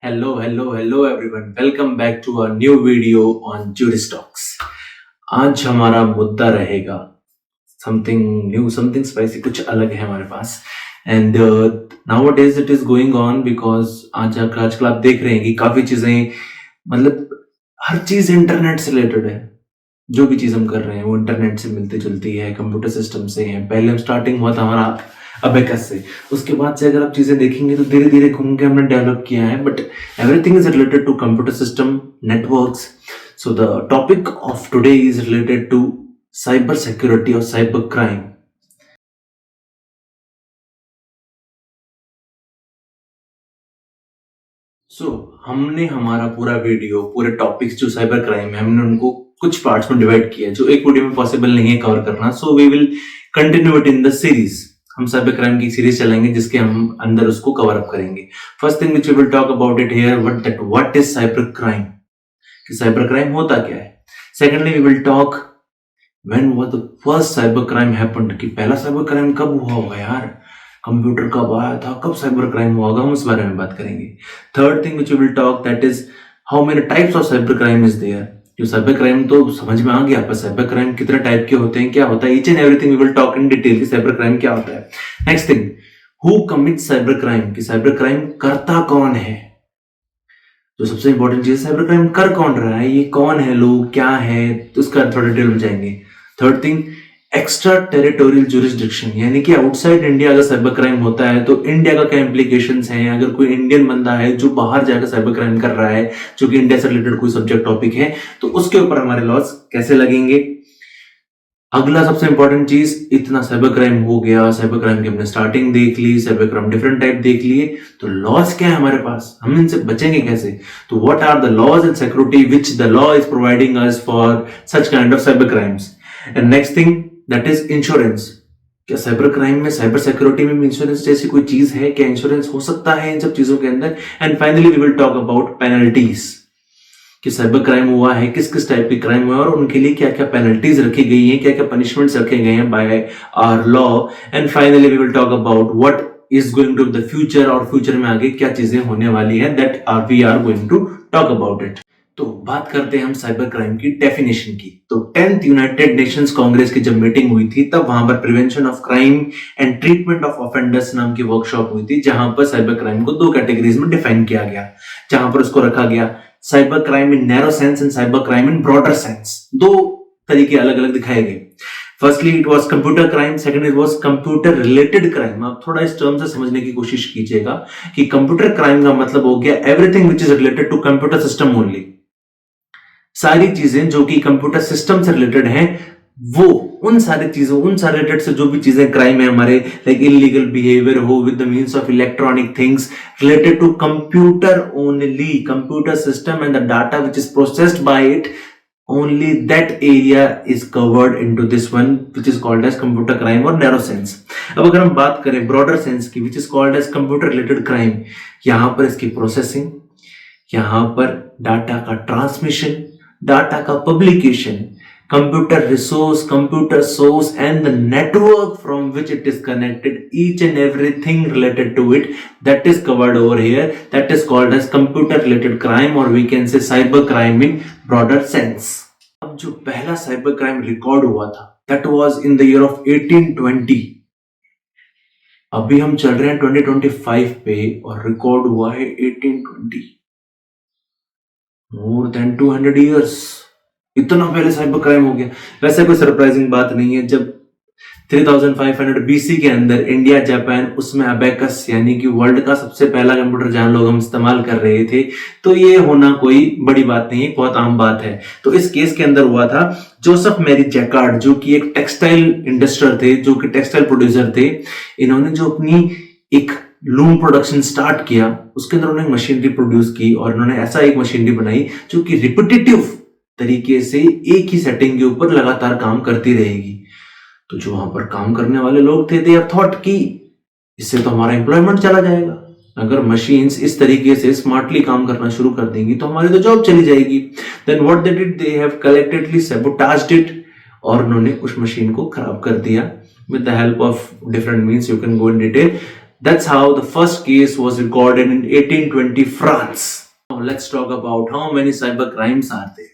Hello everyone. Welcome back to a new video on Juris Talks. आज हमारा मुद्दा रहेगा something new, something spicy, कुछ अलग है हमारे पास. And nowadays it is going on because आजकल आप देख रहे हैं कि काफी चीजें मतलब हर चीज इंटरनेट से रिलेटेड है. जो भी चीज हम कर रहे हैं वो इंटरनेट से मिलती जुलती है, कंप्यूटर सिस्टम से है. पहले हम स्टार्टिंग हुआ था हमारा अबेकस से, उसके बाद से अगर आप चीजें देखेंगे तो धीरे धीरे घूम के हमने डेवलप किया है. But everything is related to computer system, networks. So the topic of today is related to cyber security और साइबर क्राइम. हमने हमारा पूरा वीडियो, पूरे टॉपिक्स जो साइबर क्राइम है, हमने उनको कुछ पार्ट्स में डिवाइड किया जो एक वीडियो में पॉसिबल नहीं है कवर करना. So we will continue it in the series. हम साइबर क्राइम की सीरीज चलाएंगे जिसके हम अंदर उसको कवर अप करेंगे. First thing which we will talk about it here, what is cyber crime, कि साइबर क्राइम होता क्या है. Secondly we will talk when was the first cyber crime happened, कि पहला साइबर क्राइम कब हुआ होगा यार, कंप्यूटर कब आया था, कब साइबर क्राइम हुआ होगा, हम उस बारे में बात करेंगे. Third thing which we will talk, that is how many types of cyber crime is there. जो साइबर क्राइम तो समझ में आ गया, पर साइबर क्राइम कितने टाइप के होते हैं, क्या होता है, each and everything we will talk in detail कि साइबर क्राइम क्या होता है. Next thing, who commits cyber crime, कि साइबर क्राइम करता कौन है. जो सबसे इंपॉर्टेंट चीज, साइबर क्राइम कर कौन रहा है, ये कौन है, लोग क्या है, तो उसका थोड़ा डिटेल में जाएंगे. Third thing, extra territorial jurisdiction, यानी कि आउटसाइड इंडिया अगर साइबर क्राइम होता है तो इंडिया का क्या इंप्लीकेशंस हैं. अगर कोई इंडियन बंदा है जो बाहर जाकर साइबर क्राइम कर रहा है, जो कि इंडिया से रिलेटेड कोई सब्जेक्ट टॉपिक है, तो उसके ऊपर हमारे लॉस कैसे लगेंगे. अगला सबसे इंपॉर्टेंट चीज, इतना साइबर क्राइम हो गया, साइबर क्राइम की हमने स्टार्टिंग देख ली, साइबर क्राइम डिफरेंट टाइप देख लिए, तो लॉस क्या है हमारे पास, हम इनसे बचेंगे कैसे. तो what are the laws and security which the law is providing us for such kind of cyber crimes. And next thing, that is insurance. क्या साइबर क्राइम में, साइबर सिक्योरिटी में इंश्योरेंस जैसी कोई चीज है, क्या इंश्योरेंस हो सकता है इन सब चीजों के अंदर. And finally we will talk about penalties, कि साइबर क्राइम हुआ है, किस किस टाइप के क्राइम हुआ है और उनके लिए क्या क्या पेनल्टीज रखी गई हैं, क्या क्या पनिशमेंट्स रखे गए हैं by our law. And finally we will talk about what is going to the future, और फ्यूचर में आगे क्या चीजें होने वाली है, that we are going to talk about it. तो बात करते हैं हम साइबर क्राइम की डेफिनेशन की. तो 10th यूनाइटेड नेशंस कांग्रेस की जब मीटिंग हुई थी, तब वहां पर prevention of crime and treatment of offenders नाम की वर्कशॉप हुई थी, जहां पर साइबर क्राइम को दो कैटेगरीज में डिफाइन किया गया. जहां पर उसको रखा गया cyber crime in narrow sense and cyber crime in broader sense. दो तरीके अलग अलग दिखाए गए. Firstly it was computer crime, second it was computer related crime. आप थोड़ा इस टर्म से समझने की कोशिश कीजिएगा कि कंप्यूटर क्राइम का मतलब हो गया everything which is related to computer system only. सारी चीजें जो कि कंप्यूटर सिस्टम से रिलेटेड हैं, वो उन सारी चीजों, उन सारे रिलेटेड से जो भी चीजें क्राइम है हमारे, लाइक इलीगल बिहेवियर हो with the means of electronic things related to computer only, computer system and the data which is processed by it, only that area is covered into this one which is called as computer crime or narrow sense. अब अगर हम बात करें broader sense की, which is called as computer related crime, यहां पर इसकी processing, यहां पर डाटा का ट्रांसमिशन, डाटा का publication, computer resource, computer source and the network from which it is connected, each and everything related to it, that is covered over here, that is called as computer related crime, or we can say cyber crime in broader sense. अब जो पहला cyber crime record हुआ था, that was in the year of 1820. अभी हम चल रहे हैं 2025 पे और रिकॉर्ड हुआ है 1820. more than 200 years. इतना पहले साइबर क्राइम हो गया. वैसे कोई सरप्राइजिंग बात नहीं है, जब 3500 BC के अंदर इंडिया, जापान, उसमें अबेकस यानी कि वर्ल्ड का सबसे पहला कंप्यूटर जहां लोग हम इस्तेमाल कर रहे थे, तो ये होना कोई बड़ी बात नहीं है, बहुत आम बात है. तो इस केस के अंदर हुआ था जोसेफ मैरी जैकार्ड, जो कि एक टेक्सटाइल इंडस्ट्रियल थे, जो कि टेक्सटाइल प्रोड्यूसर थे. इन्होंने जो अपनी एक लूम प्रोडक्शन स्टार्ट किया, उसके अंदर उन्होंने मशीनरी प्रोड्यूस की, और उन्होंने ऐसा एक मशीनरी बनाई जो कि रिपीटेटिव तरीके से एक ही सेटिंग के ऊपर लगातार काम करती रहेगी. तो जो वहां पर काम करने वाले लोग थे, दे हैव थॉट कि इससे तो हमारा एम्प्लॉयमेंट चला जाएगा. अगर मशीन्स इस तरीके से स्मार्टली काम करना शुरू कर देंगी तो हमारी तो जॉब चली जाएगी. Then what they did, they have collectedly sabotaged it, और उन्होंने उस मशीन को खराब कर दिया with the help of different means, you can go in detail. That's how the first case was recorded in 1820 France. Now let's talk about how many cyber crimes are there.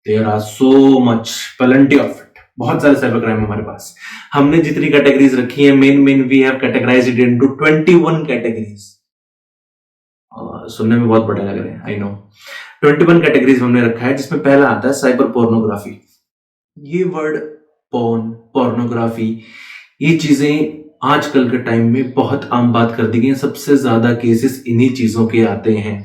There are so much, plenty of it. बहुत सारे cyber crime हमारे पास. हमने जितनी categories रखी है, main we have categorised it into 21 categories. सुनने में बहुत बड़ा लग रहा है, आई नो. 21 कैटेगरीज हमने रखा है, जिसमें पहला आता है साइबर पोर्नोग्राफी. ये वर्ड पोर्नोग्राफी, ये चीजें आजकल के टाइम में बहुत आम बात कर दी गई. सबसे ज्यादा केसेस इन्हीं चीजों के आते हैं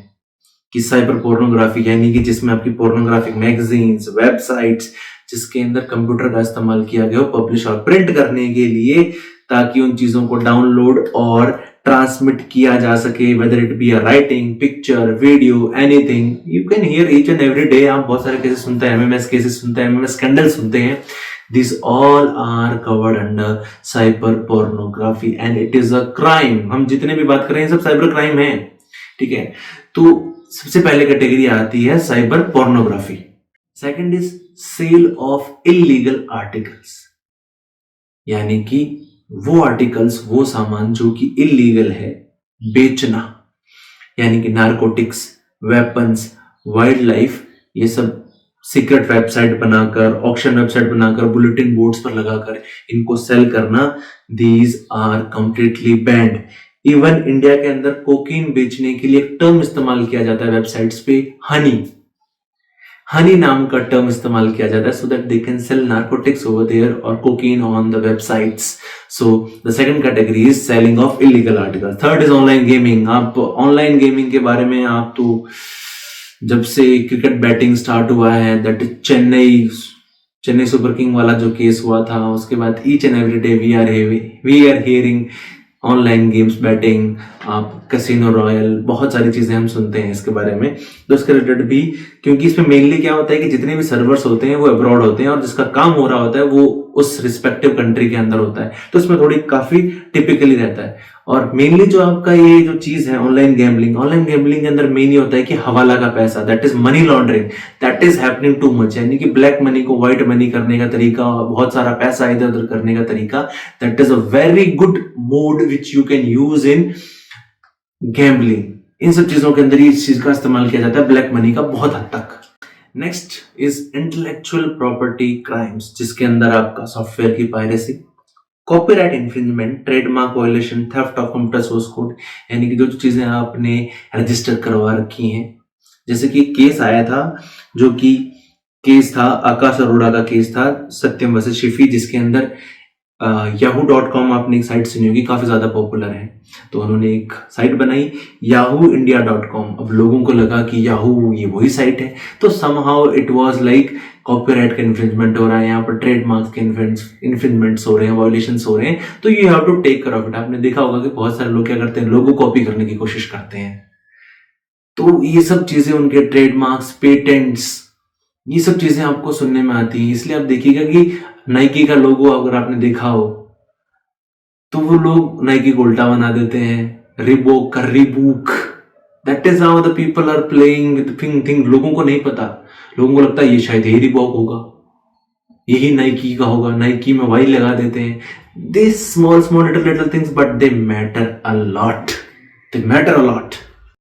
कि साइबर पोर्नोग्राफी, यानी कि जिसमें आपकी पोर्नोग्राफिक मैगजीन्स, वेबसाइट्स, जिसके अंदर कंप्यूटर का इस्तेमाल किया गया हो पब्लिश और प्रिंट करने के लिए, ताकि उन चीजों को डाउनलोड और ट्रांसमिट किया जा सके, whether it be a writing, picture, video, anything. You can hear each and every day. आप बहुत सारे केसेस सुनते हैं, एमएमएस केसेस सुनते हैं, एमएमएस स्कैंडल सुनते हैं. These all are covered under cyber pornography and it is a crime. हम जितने भी बात कर रहे हैं सब साइबर क्राइम है, ठीक है. तो सबसे पहले कैटेगरी आती है cyber pornography. Second is sale of illegal articles, यानी कि वो आर्टिकल्स, वो सामान जो कि इलीगल है बेचना, यानी कि नारकोटिक्स, वेपन्स, वाइल्ड लाइफ, ये सब सीक्रेट वेबसाइट बनाकर, ऑक्शन वेबसाइट बनाकर, बुलेटिन बोर्ड्स पर लगाकर इनको सेल करना. These are completely banned. Even India के अंदर कोकीन बेचने के लिए एक टर्म इस्तेमाल किया जाता है वेबसाइट्स पे, हनी नाम का टर्म इस्तेमाल किया जाता है, so that they can sell narcotics over there और cocaine on the websites. So the second category is selling of illegal articles. Third is online gaming. आप ऑनलाइन गेमिंग के बारे में, आप तो जब से क्रिकेट बैटिंग स्टार्ट हुआ है, दैट चेन्नई सुपर किंग वाला जो केस हुआ था, उसके बाद each and every day we are hearing online games betting, आप कैसीनो रॉयल, बहुत सारी चीजें हम सुनते हैं इसके बारे में. तो इसके रिलेटेड भी, क्योंकि इसमें मेनली क्या होता है कि जितने भी सर्वर्स होते हैं वो अब्रॉड होते हैं और जिसका काम हो रहा होता है वो उस रिस्पेक्टिव कंट्री के अंदर होता है, तो इसमें थोड़ी काफी टिपिकली रहता है. और मेनली जो आपका ये जो चीज है ऑनलाइन गैम्बलिंग के अंदर मेन ये होता है कि हवाला का पैसा, that is money laundering, that is happening too much, यानी कि ब्लैक मनी को व्हाइट मनी करने का तरीका, बहुत सारा पैसा इधर उधर करने का तरीका. That is a very good mode which you can use in gambling. इन सब चीजों के अंदर इस चीज का इस्तेमाल किया जाता है, ब्लैक मनी का, बहुत हद तक. Next is intellectual property crimes, जिसके अंदर आपका सॉफ्टवेयर की piracy, copyright infringement, trademark violation, theft of computer source code, यानी कि जो चीजें आपने रजिस्टर करवा रखी हैं. जैसे कि केस आया था, जो कि केस था आकाश अरोड़ा का केस था, सत्यम वर्सेस शिफी, जिसके अंदर yahoo.com आपने एक साइट सुनी होगी, काफी ज्यादा पॉपुलर है. तो उन्होंने एक साइट बनाई yahooindia.com. अब लोगों को लगा कि याहू ये वही साइट है, तो somehow it was like copyright का इन्फ्रिंजमेंट हो रहा है, यहाँ पर ट्रेडमार्क के इन्फ्रिंजमेंट्स हो रहे हैं, वायलेशंस हो रहे हैं, तो you have to take care of it. आपने देखा होगा कि बहुत सारे लोग क्या करते हैं, लोगो कॉपी करने की कोशिश करते हैं. तो ये सब चीजें, उनके ट्रेडमार्क्स, पेटेंट्स, ये सब चीजें आपको सुनने में आती हैं. इसलिए आप देखिएगा कि नाइकी का लोगो अगर आपने देखा हो तो वो लोग नाइकी को उल्टा बना देते हैं, रिबोक का रिबूक. That is how the people are playing with thing. लोगों को नहीं पता, लोगों को लगता है ये शायद यही रिबॉक होगा, यही नाइकी का होगा, नाइकी में वाई लगा देते हैं. This small little things but they matter a lot.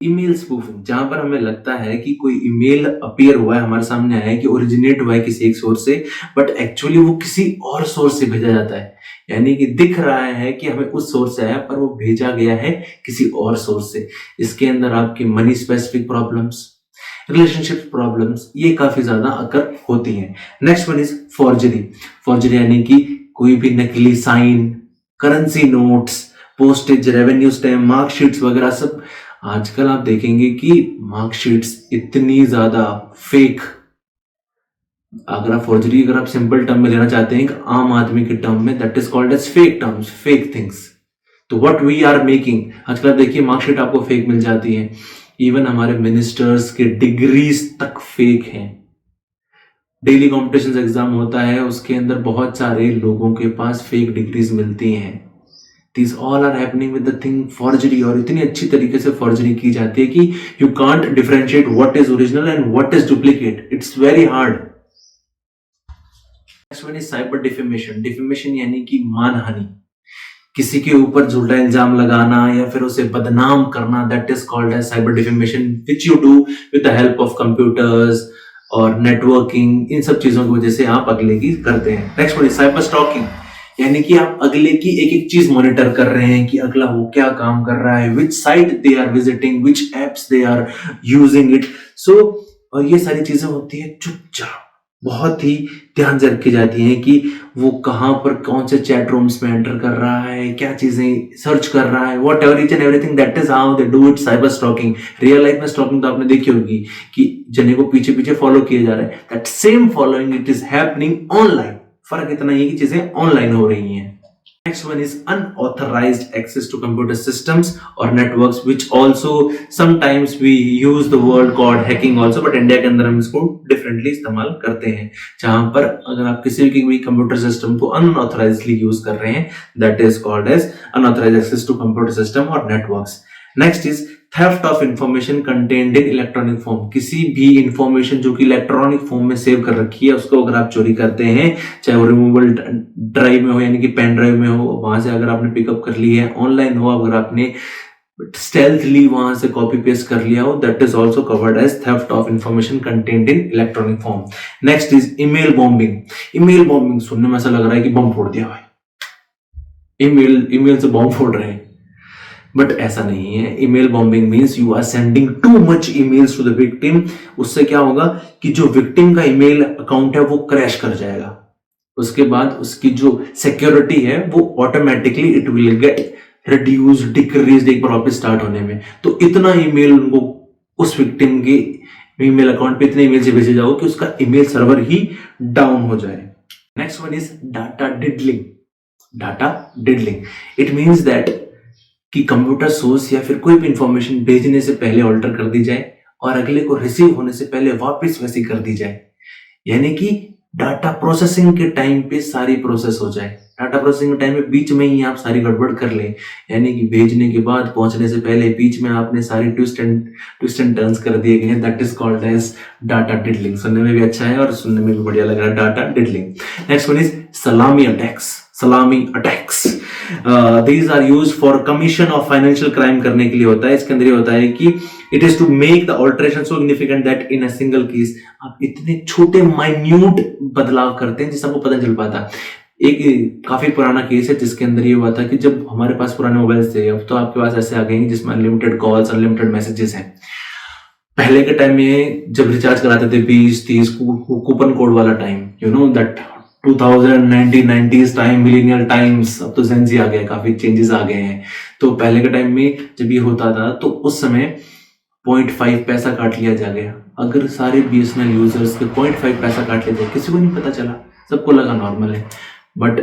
Email spoofing, जहां पर हमें लगता है कि कोई ईमेल अपीयर हुआ है, हमारे सामने आया है कि ओरिजिनेट हुआ है किसी एक सोर्स से, बट एक्चुअली वो किसी और सोर्स से भेजा जाता है. यानी कि दिख रहा है कि हमें उस सोर्स से आया, पर वो भेजा गया है किसी और सोर्स से. इसके अंदर आपकी money specific problems, relationship problems, ये काफी ज्यादा अकर होती हैं. नेक्स्ट वन इज फॉर्जरी, यानी कि कोई भी नकली sign, currency notes, postage, revenue stamp, marksheets वगैरह सब. आजकल आप देखेंगे कि मार्कशीट्स इतनी ज्यादा फेक, अगर आप फॉर्जरी, अगर आप सिंपल टर्म में लेना चाहते हैं, आम आदमी के टर्म में, that is called as fake terms, fake things. तो व्हाट वी आर मेकिंग, आजकल आप देखिए मार्कशीट आपको फेक मिल जाती है. इवन हमारे मिनिस्टर्स के डिग्रीज तक फेक हैं. डेली कॉम्पिटिशन एग्जाम होता है, उसके अंदर बहुत सारे लोगों के पास फेक डिग्रीज मिलती हैं. These all are happening with the thing forgery, और इतनी अच्छी तरीके से फॉर्जरी की जाती है कि you can't differentiate what is original and what is duplicate. It's very hard. Next one is cyber defamation. Defamation यानी कि मानहानि, किसी के ऊपर झूठा इल्जाम लगाना या फिर उसे बदनाम करना, that is called as cyber defamation, which you do with the help of computers और नेटवर्किंग। इन सब चीजों की वजह से आप अगले की करते हैं। Next one is cyber stalking, यानी कि आप अगले की एक एक चीज मॉनिटर कर रहे हैं कि अगला वो क्या काम कर रहा है, which site they are visiting, which apps they are using it. So और ये सारी चीजें होती है चुपचाप, बहुत ही ध्यान से रखी जाती हैं कि वो कहाँ पर कौन से चैट रूम्स में एंटर कर रहा है, क्या चीजें सर्च कर रहा है, what ever, each and everything. That is how they do it cyber stalking. Real life में स्टॉकिंग तो आपने देखी होगी कि जने को पीछे पीछे फॉलो किए जा रहे हैं, that same following it is happening online. फर्क इतना ही है कि चीजें ऑनलाइन हो रही हैं। Next one is unauthorized access to computer systems or networks, which also sometimes we use the word called hacking also, but India के अंदर हम इसको differently इस्तेमाल करते हैं। जहां पर अगर आप किसी भी कंप्यूटर सिस्टम को unauthorizedly यूज कर रहे हैं, that is called as unauthorized access to computer system or networks. Next is theft of information contained in electronic form. किसी भी इंफॉर्मेशन जो कि इलेक्ट्रॉनिक फॉर्म में सेव कर रखी है उसको अगर आप चोरी करते हैं, चाहे वो रिमूवेबल ड्राइव में हो यानी कि पेन ड्राइव में हो, वहां से अगर आपने पिकअप कर ली है, ऑनलाइन हो, अगर आपने स्टेल्थली वहां से कॉपी पेस्ट कर लिया हो, that is also covered as theft of information contained in electronic form. Next is email bombing. Email bombing सुनने में ऐसा लग रहा है कि बम फोड़ दिया भाई, ईमेल से बम फोड़ रहे हैं, बट ऐसा नहीं है। Email bombing means you are sending too much emails to the victim. उससे क्या होगा कि जो विक्टिम का ईमेल अकाउंट है वो क्रैश कर जाएगा। उसके बाद उसकी जो सिक्योरिटी है वो automatically it will get reduce, decrease एक बार वापस स्टार्ट होने में। तो इतना ईमेल उनको उस विक्टिम के ईमेल अकाउंट पे इतने ईमेल से भेजे जाओ कि उसका ईमेल सर्वर ही डाउन हो जाए। Next one is data diddling. Data diddling it means that कि कंप्यूटर सोर्स या फिर कोई भी इंफॉर्मेशन भेजने से पहले ऑल्टर कर दी जाए और अगले को रिसीव होने से पहले वापस वैसी कर दी जाए, यानी कि डाटा प्रोसेसिंग के टाइम पे सारी प्रोसेस हो जाए। डाटा प्रोसेसिंग के टाइम में बीच में ही आप सारी गड़बड़ कर लें, यानी कि भेजने के बाद पहुंचने से पहले बीच में आपने सारी ट्विस्ट एंड टर्न्स कर दिए गए हैं, that is called as data diddling. सुनने में भी अच्छा है और सुनने में भी बढ़िया लग रहा है, data diddling. Next one is salami attacks. Salami attacks these are use for commission of financial crime करने के लिए होता है। इसके अंदर ये होता है कि it is to make the alteration so significant that in a single case आप इतने छोटे माइन्यूट बदलाव करते हैं जिससे आपको पता चल पाता। एक काफी पुराना केस है जिसके अंदर ये हुआ था कि जब हमारे पास पुराने मोबाइल थे, अब तो आपके पास ऐसे आ गए हैं जिसमें अनलिमिटेड कॉल्स, अनलिमिटेड मैसेजेस हैं। पहले के टाइम में जब रिचार्ज कराते थे 20-30 कूपन कोड वाला time, you know that 2090s time, millennial times, अब तो जेंजी आ गया, काफी चेंजेस आ गए हैं। तो पहले के टाइम में जब ये होता था तो उस समय 0.5 पैसा काट लिया जा गया। अगर सारे BSNL यूजर्स के 0.5 पैसा काट लेते, किसी को नहीं पता चला, सबको लगा नॉर्मल है, but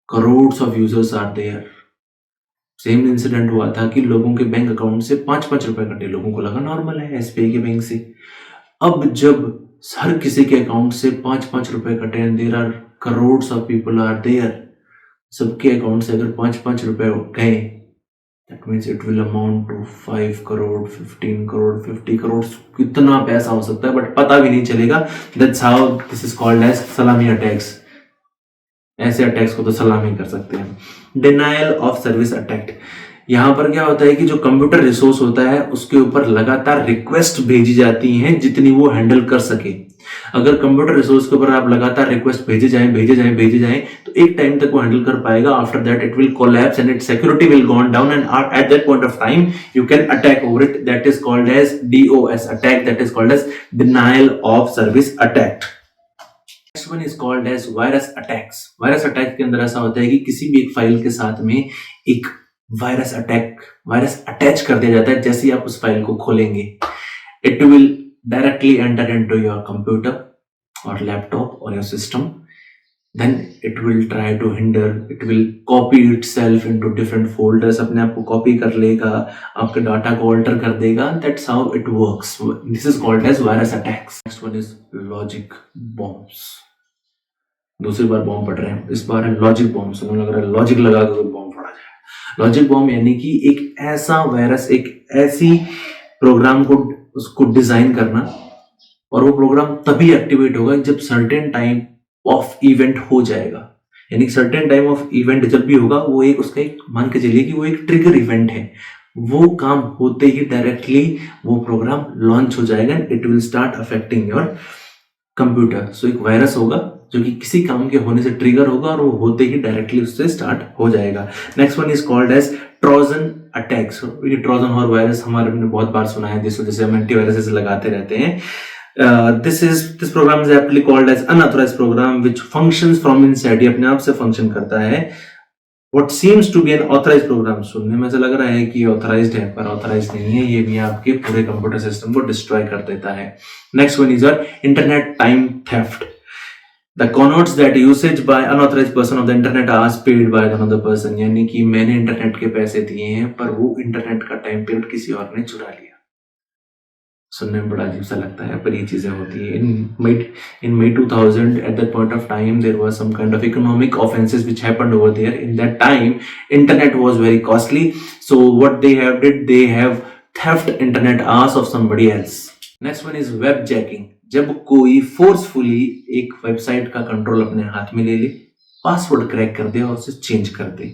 crores of users are there. Same incident हुआ था कि लोगों के बैंक अकाउंट से 5-5 रुपए कटे, लोगों को लगा नॉर्मल है, SBI के बैंक से। अब जब हर किसी के अकाउंट से 5-5 रुपए कटे and there are crores of people are there, सबके अकाउंट से अगर 5-5 रुपए गए, that means it will amount to 5 crore, 15 crore, 50 crore, कितना पैसा हो सकता है बट पता भी नहीं चलेगा। That's how this is called as salami attacks. ऐसे अटैक्स को तो सलामी कर सकते हैं। डिनायल ऑफ सर्विस अटैक, यहां पर क्या होता है कि जो कंप्यूटर रिसोर्स होता है उसके ऊपर लगातार रिक्वेस्ट भेजी जाती हैं जितनी वो हैंडल कर सके। अगर कंप्यूटर रिसोर्स के ऊपर आप लगातार रिक्वेस्ट भेजे जाएं तो एक टाइम तक वो हैंडल कर पाएगा। After that it will collapse and its security will gone down and at that point of time you can attack over it, that is called as DOS attack, that is called as denial of service attack. Next one is called as virus attacks. Virus attack के अंदर ऐसा होता है कि किसी भी एक file के साथ में एक वायरस अटैच कर दिया जाता है। जैसे ही आप उस फाइल को खोलेंगे, it will directly enter into your computer और लैपटॉप और your system, then it will try to hinder, it will copy itself into different folders, अपने आप को कॉपी कर लेगा, आपके डाटा को ऑल्टर कर देगा। That's how it works. This is called as virus attacks. Next one is logic bombs. दूसरी बार बॉम्ब पड़ रहे हैं, इस बार है लॉजिक बॉम्ब। सुनने लग रहा है लॉजिक लगा के बॉम्ब फोड़ा जाए। लॉजिक बॉम्ब यानी कि एक ऐसा वायरस, एक ऐसी प्रोग्राम को उसको डिजाइन करना, और वो प्रोग्राम तभी एक्टिवेट होगा जब सर्टेन टाइम ऑफ इवेंट हो जाएगा। यानी सर्टेन टाइम ऑफ इवेंट जब भी होगा वो एक उसका एक मान के चलिए कि वो एक ट्रिगर इवेंट है, वो काम होते ही डायरेक्टली वो प्रोग्राम लॉन्च हो जाएगा, it will start affecting your computer. So एक वायरस होगा जो कि किसी काम के होने से ट्रिगर होगा और वो होते ही डायरेक्टली उससे स्टार्ट हो जाएगा। Next one is called as Trojan attacks. ये ट्रोजन हॉर्स वायरस हमारे ने बहुत बार सुना है, जिस वजह से हम एंटीवायरस लगाते रहते हैं। this program is aptly called as unauthorized program which functions from inside, ये अपने आप से फंक्शन करता है। What seems to be an authorized program, सुनने में ऐसा लग रहा है कि ऑथराइज्ड है पर ऑथराइज्ड नहीं है, ये भी आपके पूरे कंप्यूटर सिस्टम को डिस्ट्रॉय कर देता है। Next one is internet time theft. The connotes that usage by unauthorized person of the internet as paid by another person, यानी कि मैंने इंटरनेट के पैसे दिए हैं पर वो इंटरनेट का टाइम पीरियड किसी और ने चुरा लिया। सुनने में बड़ा अजीब सा लगता है पर ये चीजें होती है। in May 2000 at that point of time there was some kind of economic offenses which happened over there. In that time internet was very costly, so what they have did, they have theft internet hours of somebody else. Next one is web jacking, जब कोई forcefully एक website का control अपने हाथ में ले ले, password crack कर दे और उसे चेंज कर दे।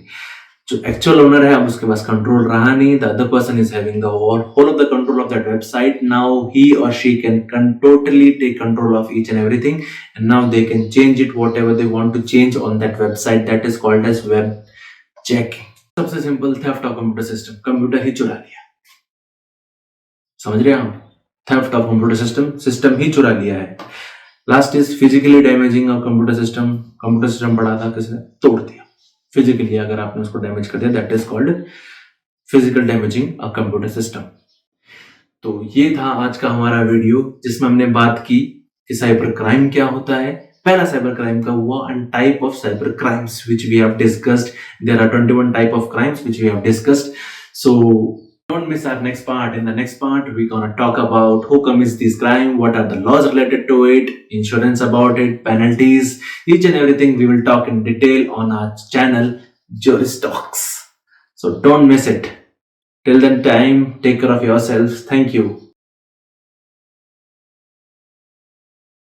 जो एक्चुअल ओनर है अब उसके पास कंट्रोल रहा नहीं, the other person is having the whole of the control of that website. Now he और she can totally take control of each and everything and now they can change it whatever they want to change on that website. That is called as web checking. सबसे simple, theft of computer system, computer ही चुरा लिया। समझ रहे हैं हम? Theft of computer system ही चुरा लिया है। Last is physically damaging of computer system. Computer system पड़ा था, किसने तोड़ दिया फिजिकली, अगर आपने उसको डैमेज कर दिया, that is called physical damaging a computer system. तो ये था आज का हमारा वीडियो जिसमें हमने बात की कि साइबर क्राइम क्या होता है। पहला साइबर क्राइम का हुआ and type of cyber crimes which we have discussed. There are 21 type of crimes which we have discussed. So don't miss our next part. In the next part we're gonna talk about who commits this crime, what are the laws related to it, insurance about it, penalties, each and everything we will talk in detail on our channel Juris Talks. So don't miss it. Till then time, take care of yourselves. Thank you.